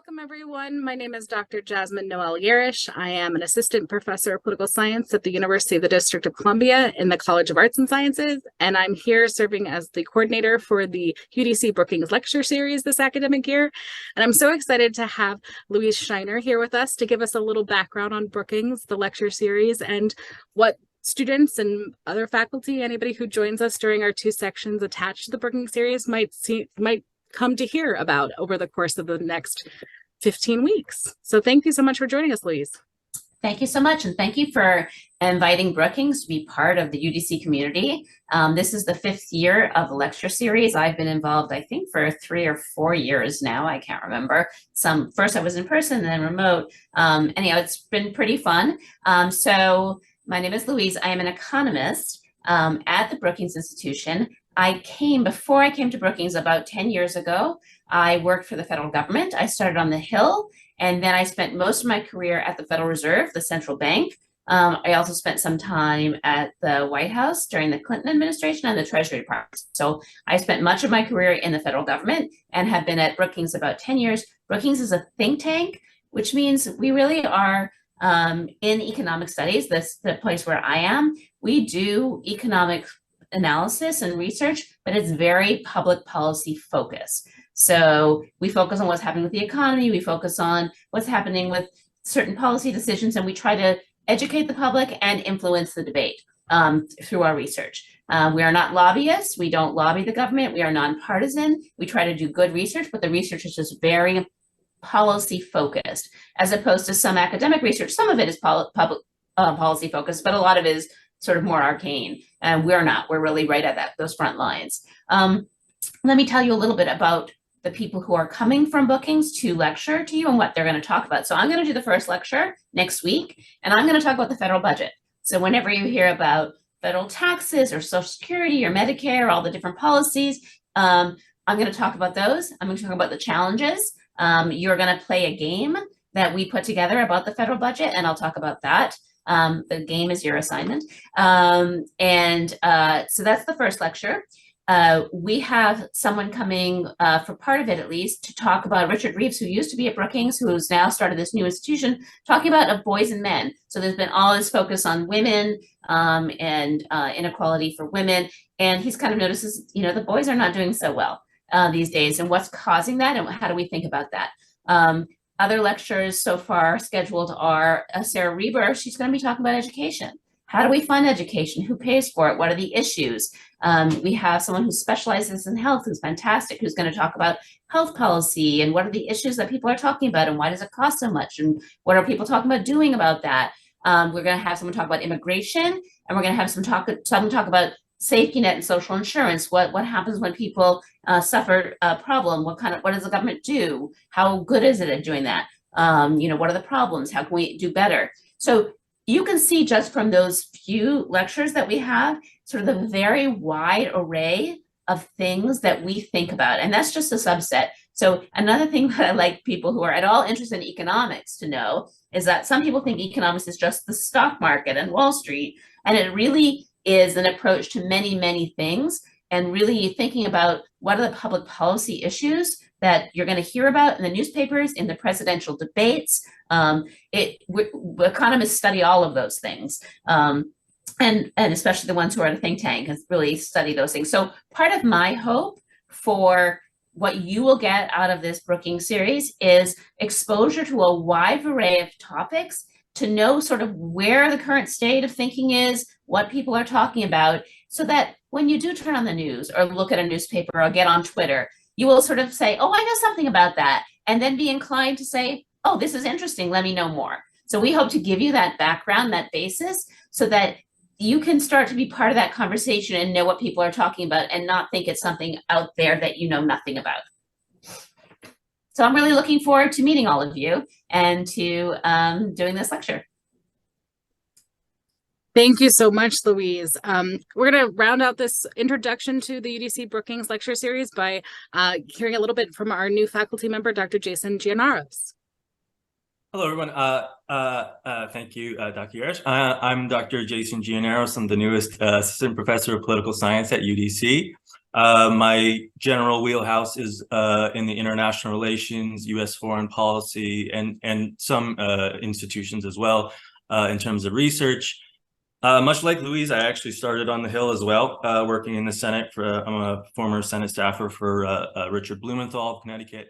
Welcome, everyone. My name is Dr. Jasmine Noel Yerish. I am an assistant professor of political science at the University of the District of Columbia in the College of Arts and Sciences, and I'm here serving as the coordinator for the UDC Brookings Lecture Series this academic year. And I'm so excited to have Louise Scheiner here with us to give us a little background on Brookings, the lecture series, and what students and other faculty, anybody who joins us during our two sections attached to the Brookings series might come to hear about over the course of the next 15 weeks. So thank you so much for joining us, Louise. Thank you so much. And thank you for inviting Brookings to be part of the UDC community. This is the 5th year of the lecture series. I've been involved, I think, for 3 or 4 years now. I can't remember. First I was in person and then remote. Anyhow, it's been pretty fun. So my name is Louise. I am an economist at the Brookings Institution. Before I came to Brookings about 10 years ago, I worked for the federal government. I started on the Hill, and then I spent most of my career at the Federal Reserve, the central bank. I also spent some time at the White House during the Clinton administration and the Treasury Department. So I spent much of my career in the federal government and have been at Brookings about 10 years. Brookings is a think tank, which means we really are in economic studies, the place where I am. We do economic analysis and research, but it's very public policy focused. So we focus on what's happening with the economy, we focus on what's happening with certain policy decisions, and we try to educate the public and influence the debate through our research. We are not lobbyists, we don't lobby the government, we are nonpartisan, we try to do good research, but the research is just very policy focused, as opposed to some academic research. Some of it is public policy focused, but a lot of it is sort of more arcane, and we're not. We're really right at those front lines. Let me tell you a little bit about the people who are coming from Brookings to lecture to you and what they're going to talk about. So I'm going to do the first lecture next week, and I'm going to talk about the federal budget. So whenever you hear about federal taxes or Social Security or Medicare, all the different policies, I'm going to talk about those. I'm going to talk about the challenges. You're going to play a game that we put together about the federal budget, and I'll talk about that. The game is your assignment. So that's the first lecture. We have someone coming for part of it, at least, to talk about Richard Reeves, who used to be at Brookings, who's now started this new institution, talking about boys and men. So there's been all this focus on women and inequality for women. And he's kind of notices, the boys are not doing so well these days, and what's causing that, and how do we think about that? Other lectures so far scheduled are Sarah Reber. She's going to be talking about education. How do we fund education? Who pays for it? What are the issues? We have someone who specializes in health, who's fantastic, who's going to talk about health policy and what are the issues that people are talking about and why does it cost so much and what are people talking about doing about that? We're going to have someone talk about immigration, and we're going to have someone talk about safety net and social insurance. What happens when people suffer a problem? What does the government do? How good is it at doing that? What are the problems? How can we do better? So you can see just from those few lectures that we have, sort of the very wide array of things that we think about. And that's just a subset. So another thing that I like people who are at all interested in economics to know is that some people think economics is just the stock market and Wall Street. And it really is an approach to many, many things, and really thinking about what are the public policy issues that you're going to hear about in the newspapers, in the presidential debates. Economists study all of those things, and especially the ones who are at a think tank and really study those things. So part of my hope for what you will get out of this Brookings series is exposure to a wide array of topics, to know sort of where the current state of thinking is, what people are talking about, so that when you do turn on the news or look at a newspaper or get on Twitter, you will sort of say, oh, I know something about that, and then be inclined to say, oh, this is interesting, let me know more. So we hope to give you that background, that basis, so that you can start to be part of that conversation and know what people are talking about and not think it's something out there that you know nothing about. So I'm really looking forward to meeting all of you and to doing this lecture. Thank you so much, Louise. We're going to round out this introduction to the UDC Brookings Lecture Series by hearing a little bit from our new faculty member, Dr. Jason Giannaros. Hello, everyone. Thank you, Dr. Yerish. I'm Dr. Jason Giannaros. I'm the newest assistant professor of political science at UDC. My general wheelhouse is in the international relations, U.S. foreign policy, and some institutions as well in terms of research. Much like Louise, I actually started on the Hill as well, working in the Senate. I'm a former Senate staffer for Richard Blumenthal of Connecticut.